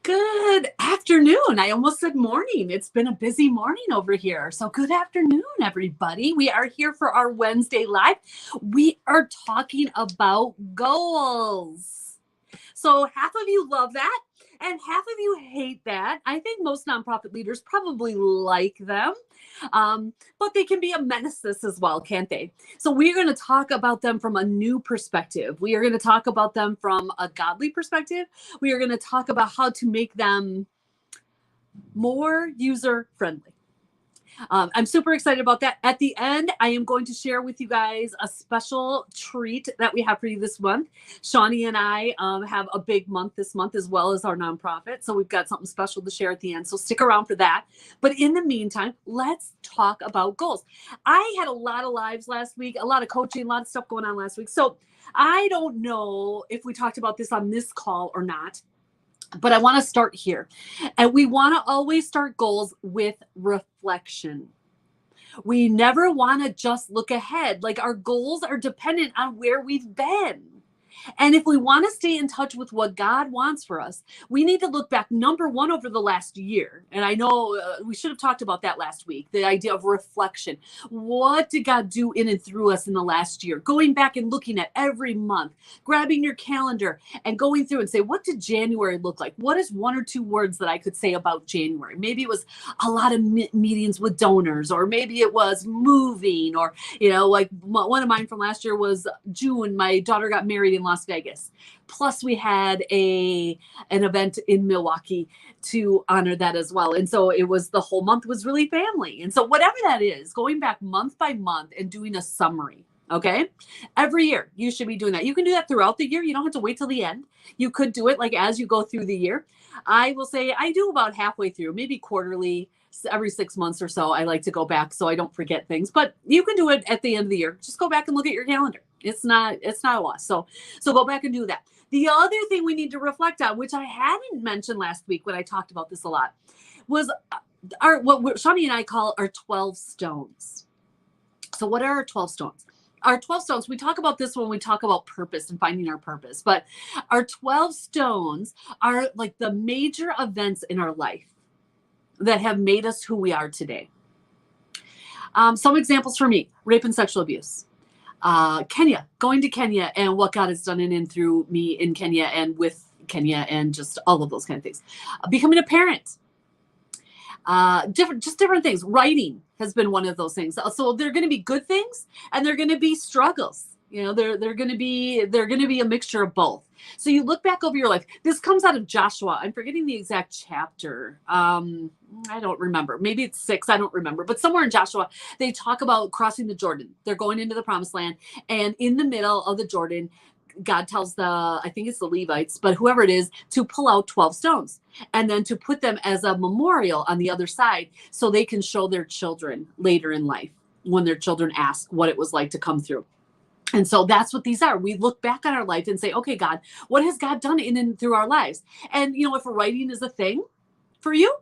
Good afternoon. I almost said morning. It's been a busy morning over here. So, good afternoon, everybody. We are here for our Wednesday live. We are talking about goals. So, half of you love that, and half of you hate that. I think most nonprofit leaders probably like them, but they can be a menace as well, can't they? So, we're going to talk about them from a new perspective. We are going to talk about them from a godly perspective. We are going to talk about how to make them more user friendly. I'm super excited about that. At the end, I am going to share with you guys a special treat that we have for you this month. Shawnee and I have a big month this month, as well as our nonprofit. So we've got something special to share at the end. So stick around for that. But in the meantime, let's talk about goals. I had a lot of lives last week, a lot of coaching, a lot of stuff going on last week. So I don't know if we talked about this on this call or not. But I want to start here. And we want to always start goals with reflection. We never want to just look ahead. Like, our goals are dependent on where we've been. And if we want to stay in touch with what God wants for us, we need to look back, number one, over the last year. And I know we should have talked about that last week, the idea of reflection. What did God do in and through us in the last year? Going back and looking at every month, grabbing your calendar and going through and say, what did January look like? What is one or two words that I could say about January? Maybe it was a lot of meetings with donors, or maybe it was moving, or, like one of mine from last year was June. My daughter got married in Las Vegas. Plus we had an event in Milwaukee to honor that as well. And so it was, the whole month was really family. And so whatever that is, going back month by month and doing a summary. Okay. Every year you should be doing that. You can do that throughout the year. You don't have to wait till the end. You could do it like as you go through the year. I will say I do about halfway through, maybe quarterly, every 6 months or so. I like to go back so I don't forget things, but you can do it at the end of the year. Just go back and look at your calendar. It's not a loss. So go back and do that. The other thing we need to reflect on, which I hadn't mentioned last week when I talked about this a lot, was what Shawnee and I call our 12 stones. So what are our 12 stones? Our 12 stones, we talk about this when we talk about purpose and finding our purpose, but our 12 stones are like the major events in our life that have made us who we are today. Some examples for me: rape and sexual abuse. Kenya, going to Kenya and what God has done in and through me in Kenya and with Kenya, and just all of those kind of things. Becoming a parent, different things. Writing has been one of those things. So they're going to be good things and they're going to be struggles. They're going to be a mixture of both. So you look back over your life. This comes out of Joshua. I'm forgetting the exact chapter. I don't remember. Maybe it's 6. I don't remember. But somewhere in Joshua, they talk about crossing the Jordan. They're going into the promised land. And in the middle of the Jordan, God tells I think it's the Levites, but whoever it is, to pull out 12 stones and then to put them as a memorial on the other side so they can show their children later in life when their children ask what it was like to come through. And so that's what these are. We look back on our life and say, okay, God, what has God done in and through our lives? And, if writing is a thing for you,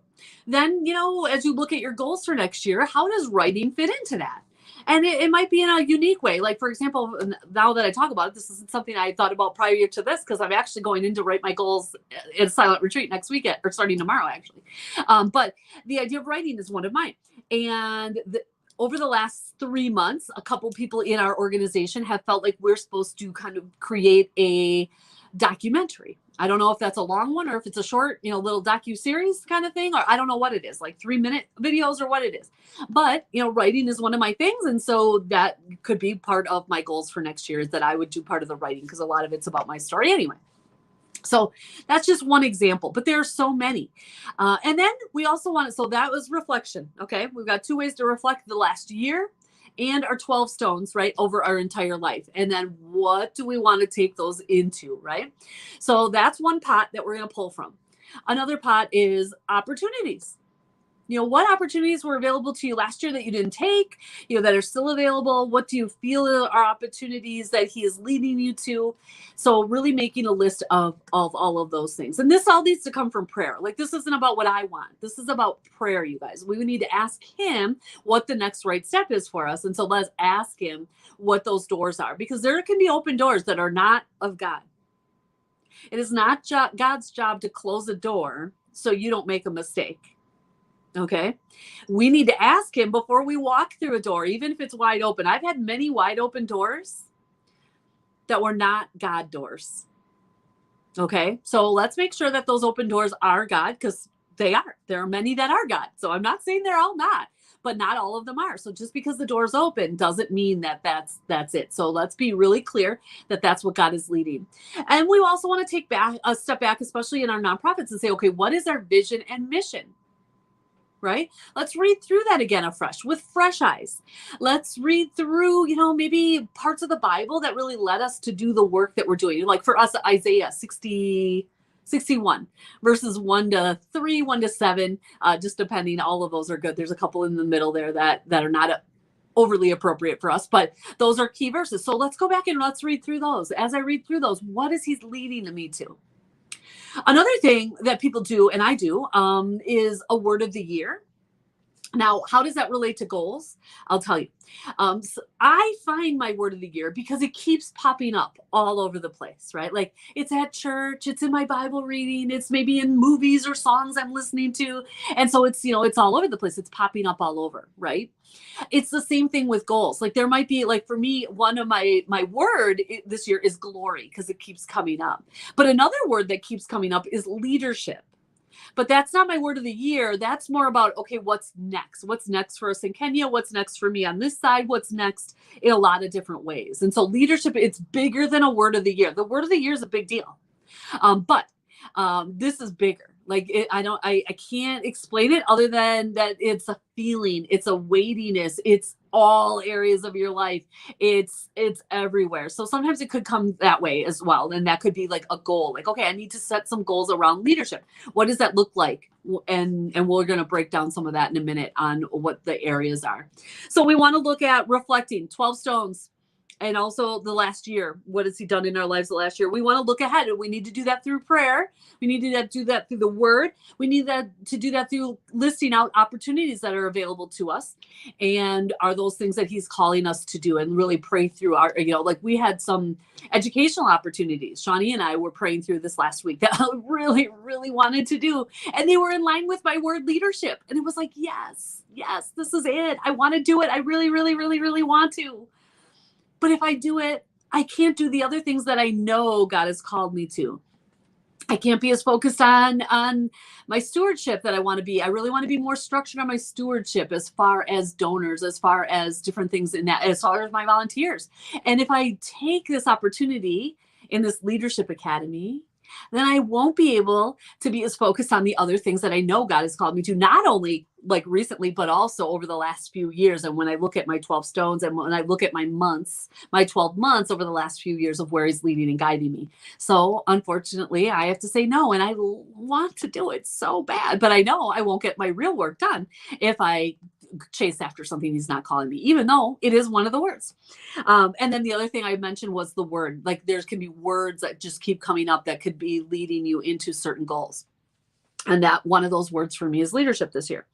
then, as you look at your goals for next year, how does writing fit into that? And it might be in a unique way. Like, for example, now that I talk about it, this isn't something I thought about prior to this, because I'm actually going in to write my goals at a silent retreat next weekend, or starting tomorrow, actually. But the idea of writing is one of mine. And over the last 3 months, a couple people in our organization have felt like we're supposed to kind of create a documentary. I don't know if that's a long one or if it's a short, little docu-series kind of thing, or I don't know what it is, like 3-minute videos or what it is. But, writing is one of my things. And so that could be part of my goals for next year, is that I would do part of the writing, because a lot of it's about my story anyway. So that's just one example, but there are so many. And then we also so that was reflection. Okay. We've got 2 ways to reflect: the last year and our 12 stones, right, over our entire life. And then what do we want to take those into, right? So that's one pot that we're going to pull from. Another pot is opportunities. What opportunities were available to you last year that you didn't take, that are still available? What do you feel are opportunities that he is leading you to? So really making a list of all of those things. And this all needs to come from prayer. Like, this isn't about what I want. This is about prayer, you guys. We need to ask him what the next right step is for us. And so let's ask him what those doors are, because there can be open doors that are not of God. It is not God's job to close a door so you don't make a mistake. Okay. We need to ask him before we walk through a door, even if it's wide open. I've had many wide open doors that were not God doors. Okay. So let's make sure that those open doors are God, because they are. There are many that are God. So I'm not saying they're all not, but not all of them are. So just because the door's open doesn't mean that that's it. So let's be really clear that that's what God is leading. And we also want to take back a step back, especially in our nonprofits, and say, okay, what is our vision and mission? Right? Let's read through that again afresh with fresh eyes. Let's read through, maybe parts of the Bible that really led us to do the work that we're doing. Like for us, Isaiah 61 verses 1-3, 1-7, just depending. All of those are good. There's a couple in the middle there that are not overly appropriate for us, but those are key verses. So let's go back and let's read through those. As I read through those, what is he leading me to? Another thing that people do, and I do, is a word of the year. Now, how does that relate to goals? I'll tell you. So I find my word of the year because it keeps popping up all over the place, right? Like it's at church, it's in my Bible reading, it's maybe in movies or songs I'm listening to. And so it's, it's all over the place. It's popping up all over, right? It's the same thing with goals. Like there might be, like for me, one of my word this year is glory, because it keeps coming up. But another word that keeps coming up is leadership. But that's not my word of the year. That's more about, okay, what's next? What's next for us in Kenya? What's next for me on this side? What's next in a lot of different ways? And so leadership, it's bigger than a word of the year. The word of the year is a big deal. But this is bigger. Like I can't explain it other than that it's a feeling, it's a weightiness, it's all areas of your life. It's everywhere. So sometimes it could come that way as well. And that could be like a goal, like, okay, I need to set some goals around leadership. What does that look like? And we're going to break down some of that in a minute on what the areas are. So we want to look at reflecting 12 stones. And also the last year, what has he done in our lives the last year? We want to look ahead, and we need to do that through prayer. We need to do that through the word. We need to do that through listing out opportunities that are available to us. And are those things that he's calling us to do, and really pray through our, like we had some educational opportunities. Shawnee and I were praying through this last week that I really, really wanted to do. And they were in line with my word leadership. And it was like, yes, this is it. I want to do it. I really, really, really, really want to. But if I do it, I can't do the other things that I know God has called me to. I can't be as focused on my stewardship that I want to be. I really want to be more structured on my stewardship as far as donors, as far as different things in that, as far as my volunteers. And if I take this opportunity in this leadership academy, then I won't be able to be as focused on the other things that I know God has called me to, not only like recently, but also over the last few years. And when I look at my 12 stones, and when I look at my 12 months over the last few years of where he's leading and guiding me. So unfortunately, I have to say no. And I want to do it so bad, but I know I won't get my real work done if I chase after something he's not calling me, even though it is one of the words. And then the other thing I mentioned was the word. Like there can be words that just keep coming up that could be leading you into certain goals. And that one of those words for me is leadership this year.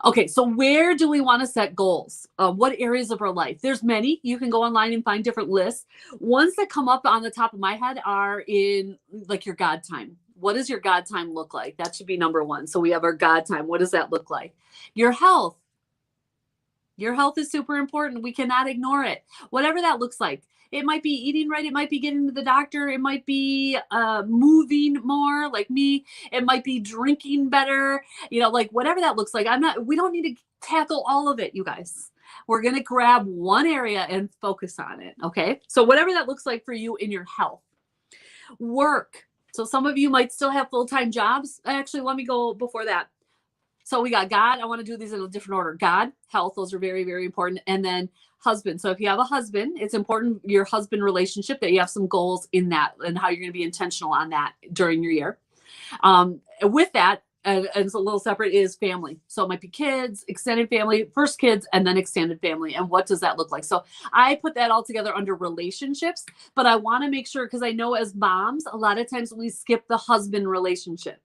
Okay, so where do we want to set goals? What areas of our life? There's many. You can go online and find different lists. Ones that come up on the top of my head are in like your God time. What does your God time look like? That should be number one. So we have our God time. What does that look like? Your health. Your health is super important. We cannot ignore it. Whatever that looks like. It might be eating right. It might be getting to the doctor. It might be moving more like me. It might be drinking better. Like whatever that looks like. We don't need to tackle all of it, you guys. We're going to grab one area and focus on it. Okay. So whatever that looks like for you in your health. Work. So some of you might still have full-time jobs. Actually, let me go before that. So we got God. I want to do these in a different order. God, health, those are very, very important. And then husband. So if you have a husband, it's important, your husband relationship, that you have some goals in that and how you're going to be intentional on that during your year. With that, and it's a little separate, is family. So it might be kids, extended family, first kids, and then extended family. And what does that look like? So I put that all together under relationships, but I want to make sure, because I know as moms, a lot of times we skip the husband relationship.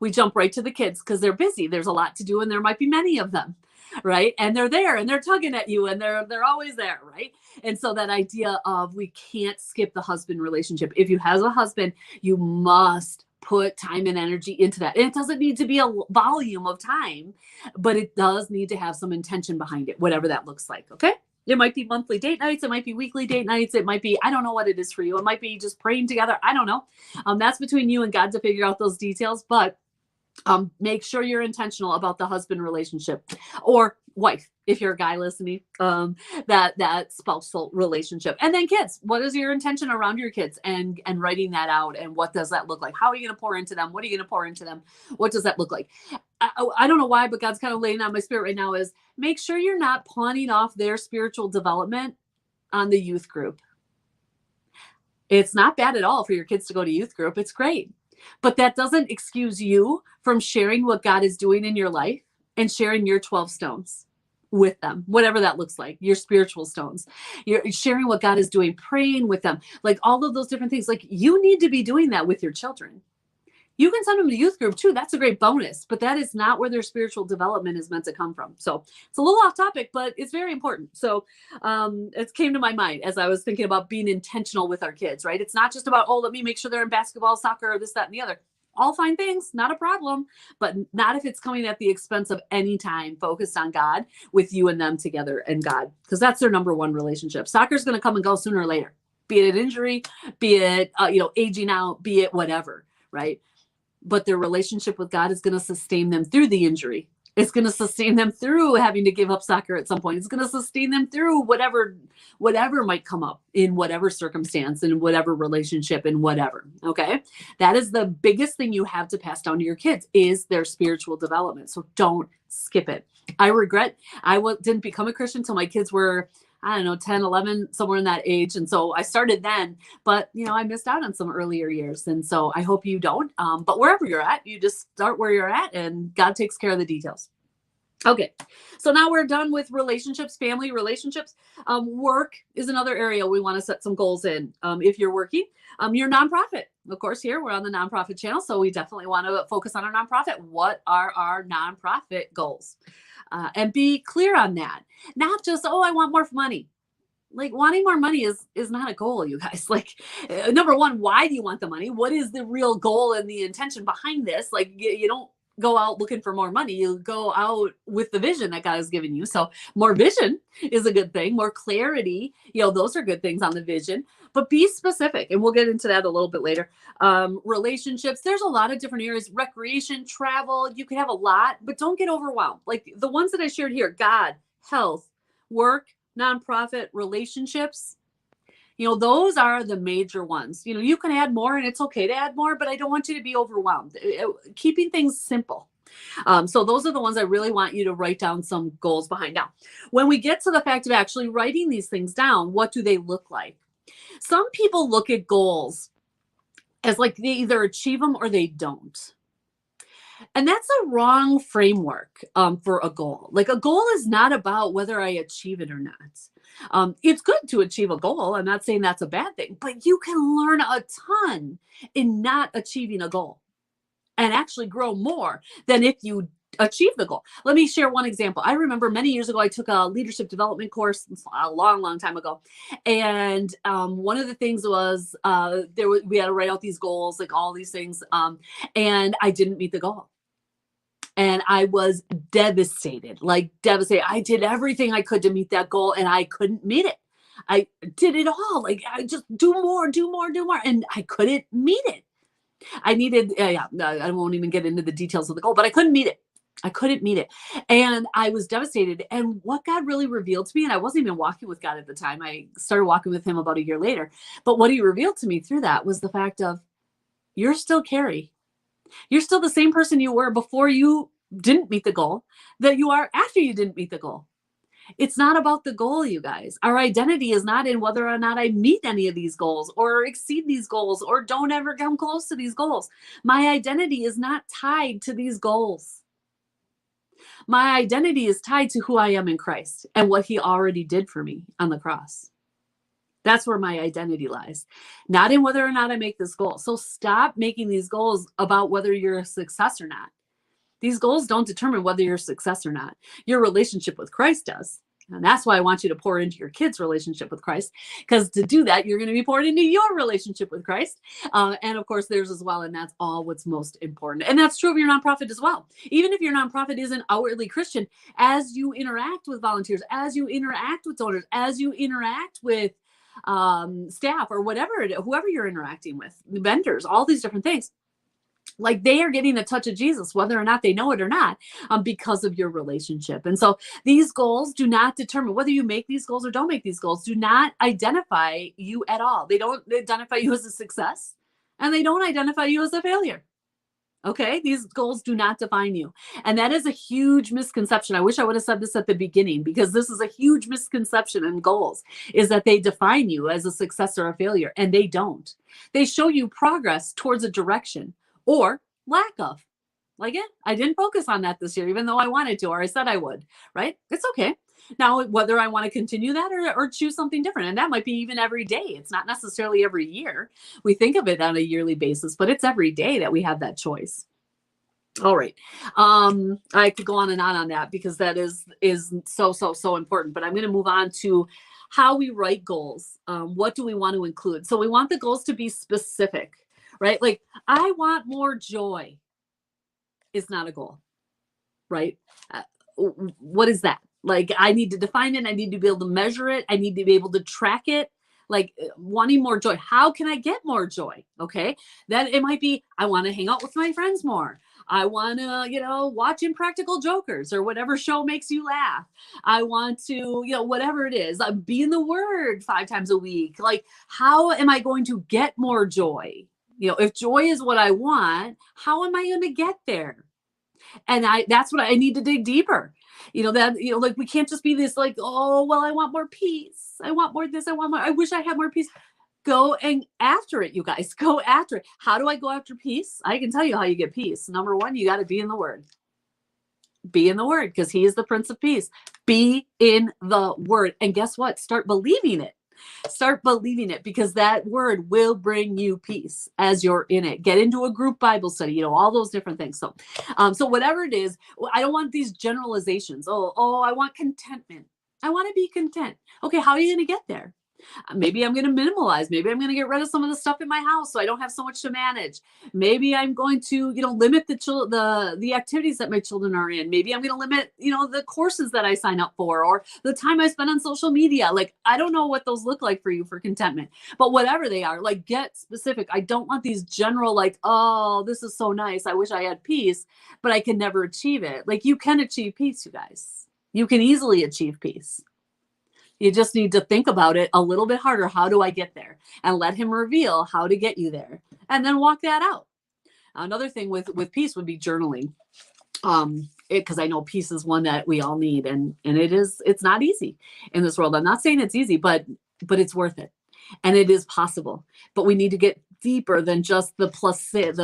We jump right to the kids because they're busy. There's a lot to do and there might be many of them, right? And they're there and they're tugging at you and they're always there, right? And so that idea of we can't skip the husband relationship. If you have a husband, you must put time and energy into that. And it doesn't need to be a volume of time, but it does need to have some intention behind it, whatever that looks like. Okay. It might be monthly date nights. It might be weekly date nights. It might be, I don't know what it is for you. It might be just praying together. I don't know. That's between you and God to figure out those details, but make sure you're intentional about the husband relationship or wife, if you're a guy listening, that spousal relationship. And then kids, what is your intention around your kids and writing that out? And what does that look like? How are you going to pour into them? What are you going to pour into them? What does that look like? I don't know why, but God's kind of laying on my spirit right now is make sure you're not pawning off their spiritual development on the youth group. It's not bad at all for your kids to go to youth group. It's great. But that doesn't excuse you from sharing what God is doing in your life and sharing your 12 stones with them, whatever that looks like, your spiritual stones. You're sharing what God is doing, praying with them, like all of those different things. Like you need to be doing that with your children. You can send them to youth group too. That's a great bonus, but that is not where their spiritual development is meant to come from. So it's a little off topic, but it's very important. So it came to my mind as I was thinking about being intentional with our kids, right? It's not just about, oh, let me make sure they're in basketball, soccer, or this, that, and the other. All fine things, not a problem, but not if it's coming at the expense of any time focused on God with you and them together and God, because that's their number one relationship. Soccer is going to come and go sooner or later, be it an injury, be it, aging out, be it whatever, right? But their relationship with God is going to sustain them through the injury. It's going to sustain them through having to give up soccer at some point. It's going to sustain them through whatever might come up in whatever circumstance, in whatever relationship, in whatever. Okay. That is the biggest thing you have to pass down to your kids is their spiritual development. So don't skip it. I regret I didn't become a Christian until my kids were, I don't know, 10, 11, somewhere in that age. And so I started then, but I missed out on some earlier years. And so I hope you don't, but wherever you're at, you just start where you're at and God takes care of the details. Okay. So now we're done with relationships, family relationships. Work is another area we want to set some goals in. If you're working, your nonprofit, of course, here we're on the nonprofit channel. So we definitely want to focus on our nonprofit. What are our nonprofit goals? And be clear on that. Not just, oh, I want more money. Like wanting more money is not a goal, you guys. Like, number one, why do you want the money? What is the real goal and the intention behind this? Like, you don't go out looking for more money. You go out with the vision that God has given you. So more vision is a good thing. More clarity, those are good things on the vision. But be specific, and we'll get into that a little bit later. Relationships, there's a lot of different areas. Recreation, travel, you can have a lot, but don't get overwhelmed. Like the ones that I shared here, God, health, work, nonprofit, relationships, those are the major ones. You can add more and it's okay to add more, but I don't want you to be overwhelmed. Keeping things simple. So those are the ones I really want you to write down some goals behind. Now, when we get to the fact of actually writing these things down, what do they look like? Some people look at goals as like they either achieve them or they don't. And that's a wrong framework for a goal. Like a goal is not about whether I achieve it or not. It's good to achieve a goal. I'm not saying that's a bad thing, but you can learn a ton in not achieving a goal and actually grow more than if you achieve the goal. Let me share one example. I remember many years ago, I took a leadership development course a long time ago. And one of the things was we had to write out these goals, like all these things. And I didn't meet the goal. And I was devastated. I did everything I could to meet that goal and I couldn't meet it. I did it all. Like I just do more. And I couldn't meet it. I needed, I won't even get into the details of the goal, but I couldn't meet it. And I was devastated. And what God really revealed to me, and I wasn't even walking with God at the time. I started walking with him about a year later. But what he revealed to me through that was the fact of you're still Carrie. You're still the same person you were before you didn't meet the goal that you are after you didn't meet the goal. It's not about the goal, you guys. Our identity is not in whether or not I meet any of these goals or exceed these goals or don't ever come close to these goals. My identity is not tied to these goals. My identity is tied to who I am in Christ and what he already did for me on the cross. That's where my identity lies, not in whether or not I make this goal. So stop making these goals about whether you're a success or not. These goals don't determine whether you're a success or not. Your relationship with Christ does. And that's why I want you to pour into your kids' relationship with Christ, because to do that, you're going to be poured into your relationship with Christ. And of course, theirs as well. And that's all what's most important. And that's true of your nonprofit as well. Even if your nonprofit isn't outwardly Christian, as you interact with volunteers, as you interact with donors, as you interact with staff or whatever, whoever you're interacting with, vendors, all these different things, like they are getting a touch of Jesus, whether or not they know it or not, because of your relationship. And so these goals do not determine whether you make these goals or don't make these goals, do not identify you at all. They don't identify you as a success, and they don't identify you as a failure. Okay, these goals do not define you. And that is a huge misconception. I wish I would have said this at the beginning, because this is a huge misconception in goals, is that they define you as a success or a failure. And they don't. They show you progress towards a direction or lack of. Like it, I didn't focus on that this year, even though I wanted to, or I said I would, right? It's okay. Now, whether I want to continue that or choose something different, and that might be even every day. It's not necessarily every year. We think of it on a yearly basis, but it's every day that we have that choice. All right. I could go on and on that, because that is so important, but I'm going to move on to how we write goals. What do we want to include? So we want the goals to be specific, right? Like, I want more joy is not a goal, right? What is that? Like, I need to define it. I need to be able to measure it. I need to be able to track it. Like, wanting more joy. How can I get more joy? Okay. Then it might be, I want to hang out with my friends more. I want to, watch Impractical Jokers or whatever show makes you laugh. I want to, whatever it is, be in the Word 5 times a week. Like, how am I going to get more joy? If joy is what I want, how am I going to get there? And that's what I need to dig deeper. Like, we can't just be this like, oh, well, I want more peace. I want more this. I want more. I wish I had more peace. Go and after it, you guys. Go after it. How do I go after peace? I can tell you how you get peace. Number 1, you got to be in the Word. Be in the Word, because He is the Prince of Peace. Be in the Word. And guess what? Start believing it. Start believing it, because that word will bring you peace as you're in it. Get into a group Bible study, all those different things. So whatever it is, I don't want these generalizations. Oh, I want contentment. I want to be content. Okay, how are you going to get there? Maybe I'm going to minimalize. Maybe I'm going to get rid of some of the stuff in my house so I don't have so much to manage. Maybe I'm going to, limit the activities that my children are in. Maybe I'm going to limit, the courses that I sign up for, or the time I spend on social media. Like, I don't know what those look like for you for contentment, but whatever they are, like, get specific. I don't want these general, like, oh, this is so nice, I wish I had peace, but I can never achieve it. Like, you can achieve peace, you guys. You can easily achieve peace. You just need to think about it a little bit harder. How do I get there? And let Him reveal how to get you there, and then walk that out. Another thing with peace would be journaling. Because I know peace is one that we all need, and it's not easy in this world. I'm not saying it's easy, but it's worth it, and it is possible. But we need to get deeper than just the placade,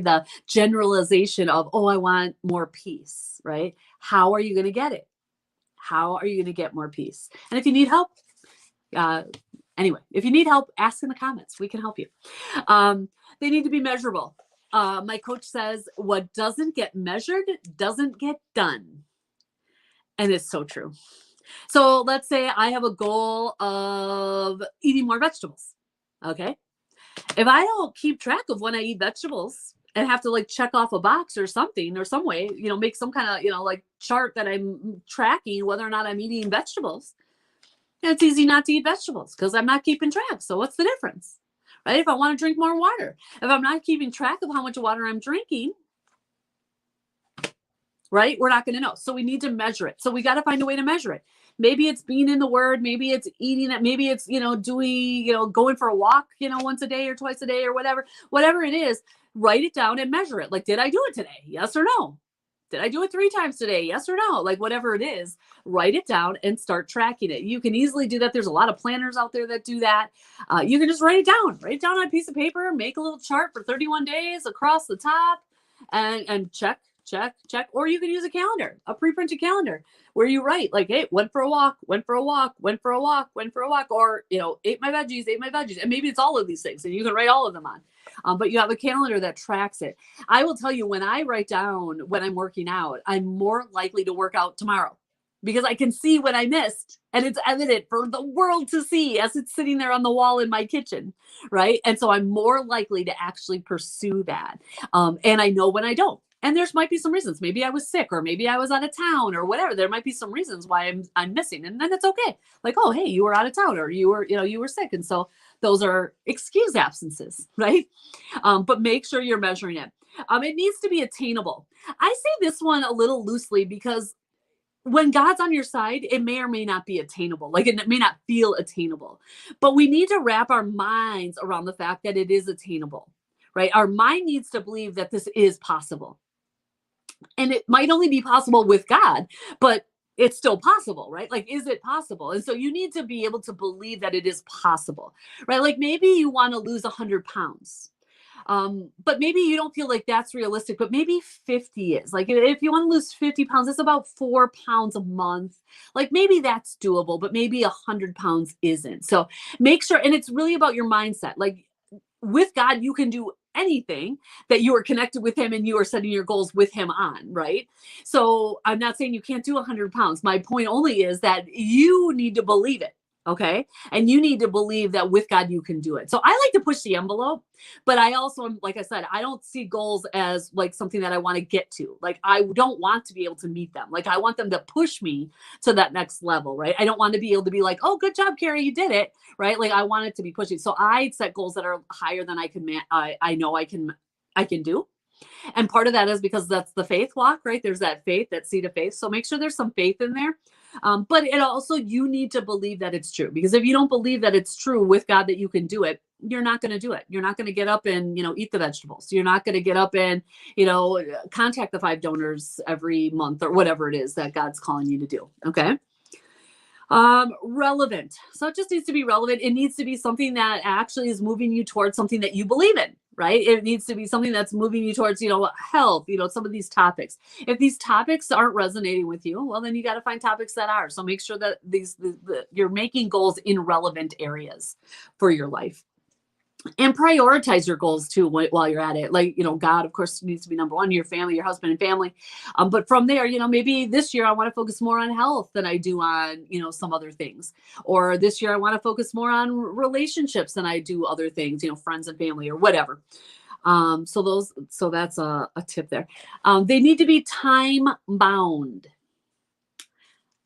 the generalization of, oh, I want more peace, right? How are you going to get it? How are you going to get more peace? And if you need help, if you need help, ask in the comments. We can help you. They need to be measurable. My coach says, what doesn't get measured doesn't get done. And it's so true. So let's say I have a goal of eating more vegetables. Okay. If I don't keep track of when I eat vegetables and have to like check off a box or something or some way, make some kind of, like chart that I'm tracking whether or not I'm eating vegetables, it's easy not to eat vegetables because I'm not keeping track. So what's the difference, right? If I want to drink more water, if I'm not keeping track of how much water I'm drinking, right, we're not going to know. So we need to measure it. So we got to find a way to measure it. Maybe it's being in the Word. Maybe it's eating it. Maybe it's, doing, going for a walk, once a day or twice a day or whatever it is. Write it down and measure it. Like, did I do it today? Yes or no? Did I do it 3 times today? Yes or no? Like, whatever it is, write it down and start tracking it. You can easily do that. There's a lot of planners out there that do that. You can just write it down on a piece of paper, make a little chart for 31 days across the top and check check, check. Or you can use a calendar, a pre-printed calendar where you write like, hey, went for a walk, went for a walk, went for a walk, went for a walk, or, ate my veggies, ate my veggies. And maybe it's all of these things and you can write all of them on. But you have a calendar that tracks it. I will tell you, when I write down when I'm working out, I'm more likely to work out tomorrow because I can see what I missed and it's evident for the world to see as it's sitting there on the wall in my kitchen, right? And so I'm more likely to actually pursue that. And I know when I don't. And there's might be some reasons. Maybe I was sick or maybe I was out of town or whatever. There might be some reasons why I'm missing. And then it's okay. Like, oh, hey, you were out of town or you were sick. And so those are excused absences, right? But make sure you're measuring it. It needs to be attainable. I say this one a little loosely because when God's on your side, it may or may not be attainable. Like it may not feel attainable, but we need to wrap our minds around the fact that it is attainable, right? Our mind needs to believe that this is possible. And it might only be possible with God, but it's still possible, right? Like, is it possible? And so you need to be able to believe that it is possible, right? Like maybe you want to lose 100 pounds. But maybe you don't feel like that's realistic, but maybe 50 is. Like if you want to lose 50 pounds, it's about 4 pounds a month. Like maybe that's doable, but maybe 100 pounds isn't. So make sure, and it's really about your mindset. Like with God, you can do anything that you are connected with him and you are setting your goals with him on, right? So I'm not saying you can't do 100 pounds. My point only is that you need to believe it. Okay. And you need to believe that with God, you can do it. So I like to push the envelope, but I also, like I said, I don't see goals as like something that I want to get to. Like, I don't want to be able to meet them. Like, I want them to push me to that next level, right? I don't want to be able to be like, oh, good job, Carrie, you did it, right? Like, I want it to be pushing. So I set goals that are higher than I can, I know I can do. And part of that is because that's the faith walk, right? There's that faith, that seed of faith. So make sure there's some faith in there. But it also, you need to believe that it's true, because if you don't believe that it's true with God, that you can do it, you're not going to do it. You're not going to get up and, eat the vegetables. You're not going to get up and, contact the 5 donors every month or whatever it is that God's calling you to do. Okay. Relevant. So it just needs to be relevant. It needs to be something that actually is moving you towards something that you believe in, right? It needs to be something that's moving you towards, health, some of these topics. If these topics aren't resonating with you, well, then you got to find topics that are. So make sure that you're making goals in relevant areas for your life. And prioritize your goals too while you're at it. Like, God, of course, needs to be number one, your family, your husband and family. But from there, maybe this year I want to focus more on health than I do on, some other things. Or this year I want to focus more on relationships than I do other things, friends and family or whatever. So that's a tip there. They need to be time bound.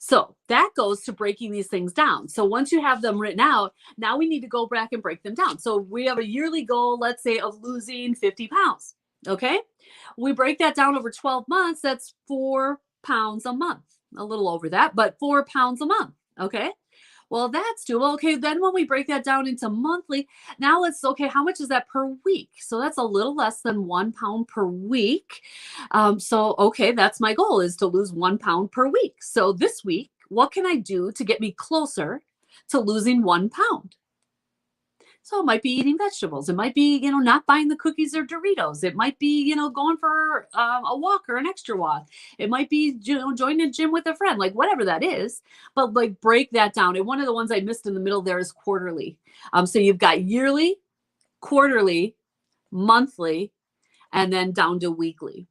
So that goes to breaking these things down. So once you have them written out, now we need to go back and break them down. So we have a yearly goal, let's say, of losing 50 pounds. Okay. We break that down over 12 months. That's 4 pounds a month, a little over that, but 4 pounds a month. Okay. Well, that's doable. Okay. Then when we break that down into monthly, now how much is that per week? So that's a little less than 1 pound per week. Okay, that's my goal, is to lose 1 pound per week. So this week, what can I do to get me closer to losing 1 pound? So it might be eating vegetables. It might be, not buying the cookies or Doritos. It might be, going for a walk or an extra walk. It might be, joining a gym with a friend, like whatever that is. But like break that down. And one of the ones I missed in the middle there is quarterly. So you've got yearly, quarterly, monthly, and then down to weekly.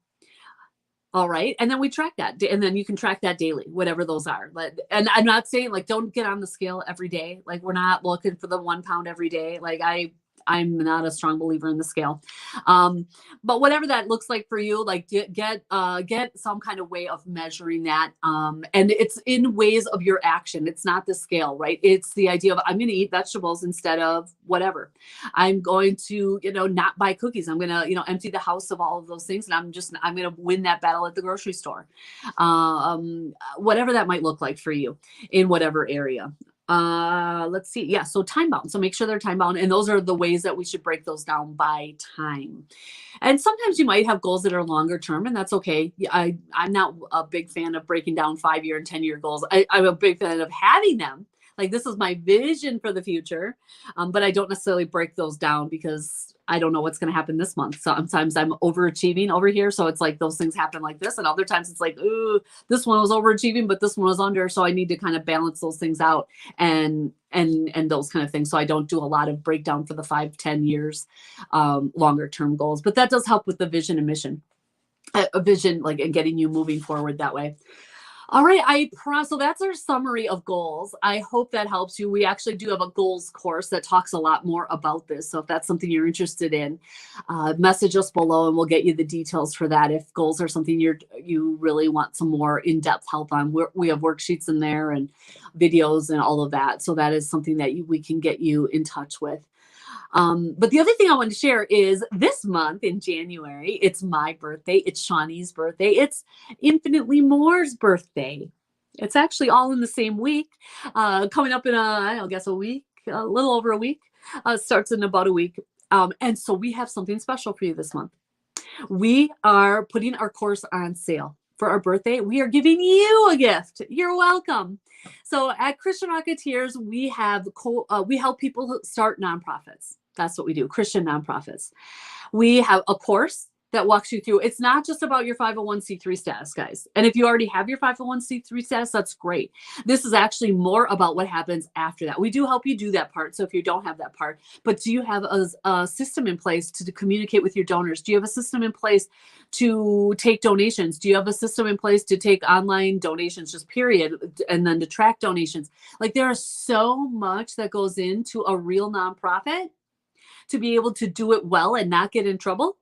All right. And then we track that. And then you can track that daily, whatever those are. And I'm not saying like, don't get on the scale every day. Like, we're not looking for the 1 pound every day. Like I'm not a strong believer in the scale. But whatever that looks like for you, like get some kind of way of measuring that. And it's in ways of your action. It's not the scale, right? It's the idea of, I'm going to eat vegetables instead of whatever. I'm going to, not buy cookies. I'm going to, empty the house of all of those things. And I'm going to win that battle at the grocery store. Whatever that might look like for you in whatever area. Let's see. Yeah. So time bound. So make sure they're time bound. And those are the ways that we should break those down by time. And sometimes you might have goals that are longer term, and that's okay. I'm not a big fan of breaking down 5-year and 10-year goals. I'm a big fan of having them Like, this is my vision for the future. But I don't necessarily break those down because I don't know what's going to happen this month. So sometimes I'm overachieving over here. So it's like those things happen like this. And other times it's like, ooh, this one was overachieving, but this one was under. So I need to kind of balance those things out and those kind of things. So I don't do a lot of breakdown for the 5-10 years, longer term goals, but that does help with the vision and mission, a vision, like, and getting you moving forward that way. All right, so that's our summary of goals. I hope that helps you. We actually do have a goals course that talks a lot more about this. So if that's something you're interested in, message us below and we'll get you the details for that. If goals are something you really want some more in-depth help on, we have worksheets in there and videos and all of that. So that is something that we can get you in touch with. But the other thing I wanted to share is this month in January, it's my birthday, it's Shawnee's birthday, it's Infinitely More's birthday. It's actually all in the same week, coming up in I guess a week, a little over a week, starts in about a week. And so we have something special for you this month. We are putting our course on sale for our birthday. We are giving you a gift. You're welcome. So at Christian Rocketeers, we help people start nonprofits. That's what we do, Christian nonprofits. We have a course that walks you through. It's not just about your 501c3 status, guys. And if you already have your 501c3 status, that's great. This is actually more about what happens after that. We do help you do that part. So if you don't have that part, but do you have a system in place to communicate with your donors? Do you have a system in place to take donations? Do you have a system in place to take online donations, just period, and then to track donations? Like, there is so much that goes into a real nonprofit to be able to do it well and not get in trouble.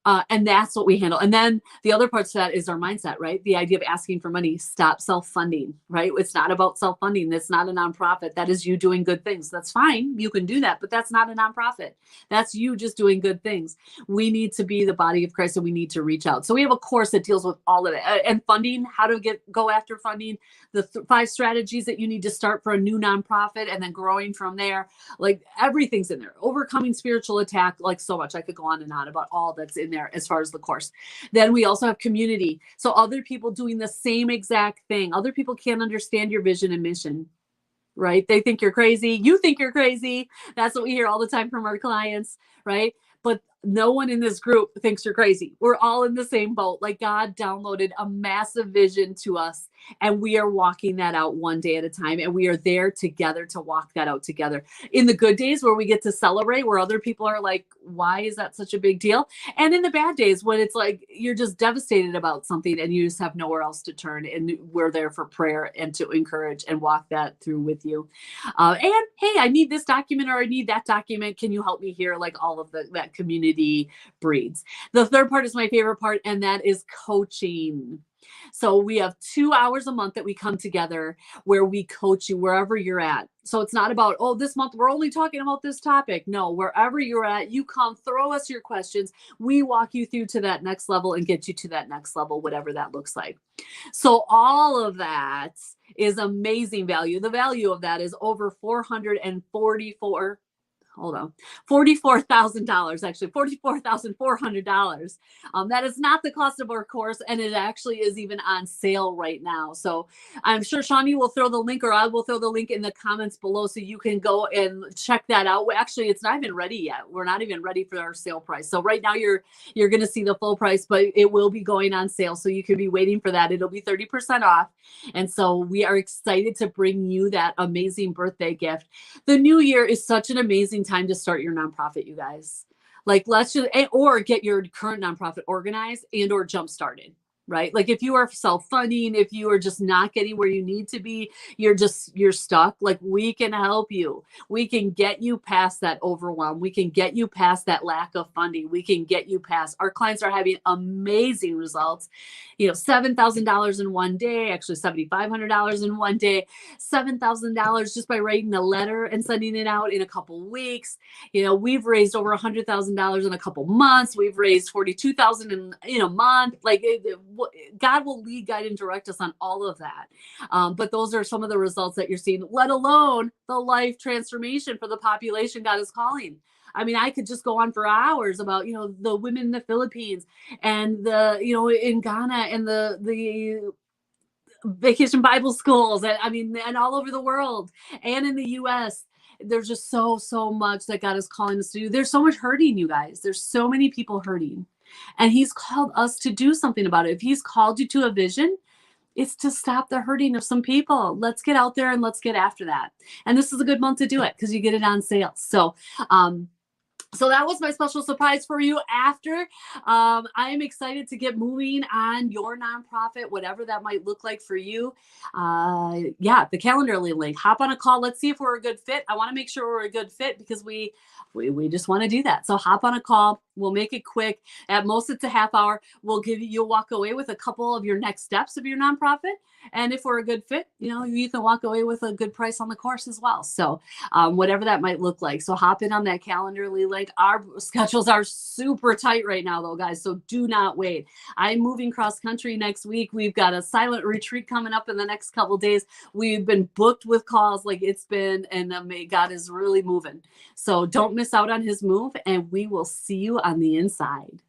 And that's what we handle. And then the other parts of that is our mindset, right? The idea of asking for money, stop self-funding, right? It's not about self-funding. That's not a nonprofit. That is you doing good things. That's fine. You can do that, but that's not a nonprofit. That's you just doing good things. We need to be the body of Christ and we need to reach out. So we have a course that deals with all of it, and funding, how to go after funding, the 5 strategies that you need to start for a new nonprofit and then growing from there. Like, everything's in there. Overcoming spiritual attack, like, so much. I could go on and on about all that's in there as far as the course. Then we also have community. So other people doing the same exact thing. Other people can't understand your vision and mission, right? They think you're crazy. You think you're crazy. That's what we hear all the time from our clients, right? But no one in this group thinks you're crazy. We're all in the same boat. Like, God downloaded a massive vision to us, and we are walking that out one day at a time. And we are there together to walk that out together. In the good days where we get to celebrate, where other people are like, why is that such a big deal? And in the bad days when it's like you're just devastated about something and you just have nowhere else to turn. And we're there for prayer and to encourage and walk that through with you. And hey, I need this document or I need that document. Can you help me here? Like, all of that community breeds. The third part is my favorite part, and that is coaching. So we have 2 hours a month that we come together where we coach you wherever you're at. So it's not about, oh, this month we're only talking about this topic. No, wherever you're at, you come, throw us your questions. We walk you through to that next level and get you to that next level, whatever that looks like. So all of that is amazing value. The value of that is over $44,000, actually $44,400. That is not the cost of our course, and it actually is even on sale right now. So I'm sure Shawnee will throw the link, or I will throw the link in the comments below so you can go and check that out. Actually, it's not even ready yet. We're not even ready for our sale price. So right now you're going to see the full price, but it will be going on sale. So you can be waiting for that. It'll be 30% off. And so we are excited to bring you that amazing birthday gift. The new year is such an amazing time to start your nonprofit, you guys. Like, let's just, or get your current nonprofit organized and or jump started, right? Like, if you are self-funding, if you are just not getting where you need to be, you're stuck. Like, we can help you. We can get you past that overwhelm. We can get you past that lack of funding. We can get you past, our clients are having amazing results. $7,000 in one day, actually $7,500 in one day, $7,000 just by writing a letter and sending it out in a couple weeks. We've raised over $100,000 in a couple months. We've raised $42,000 in a month. Like, God will lead, guide, and direct us on all of that. But those are some of the results that you're seeing, let alone the life transformation for the population God is calling. I mean, I could just go on for hours about, the women in the Philippines and in Ghana and the Vacation Bible schools. I mean, and all over the world and in the US. There's just so much that God is calling us to do. There's so much hurting, you guys. There's so many people hurting. And He's called us to do something about it. If He's called you to a vision, it's to stop the hurting of some people. Let's get out there and let's get after that. And this is a good month to do it because you get it on sale. So that was my special surprise for you after. I am excited to get moving on your nonprofit, whatever that might look like for you. Yeah, the Calendly link. Hop on a call. Let's see if we're a good fit. I want to make sure we're a good fit because we just want to do that. So hop on a call. We'll make it quick. At most, it's a half hour. You'll walk away with a couple of your next steps of your nonprofit. And if we're a good fit, you can walk away with a good price on the course as well. So whatever that might look like. So hop in on that Calendly link. Our schedules are super tight right now, though, guys. So do not wait. I'm moving cross country next week. We've got a silent retreat coming up in the next couple days. We've been booked with calls like it's been, and God is really moving. So don't miss out on His move, and we will see you on the inside.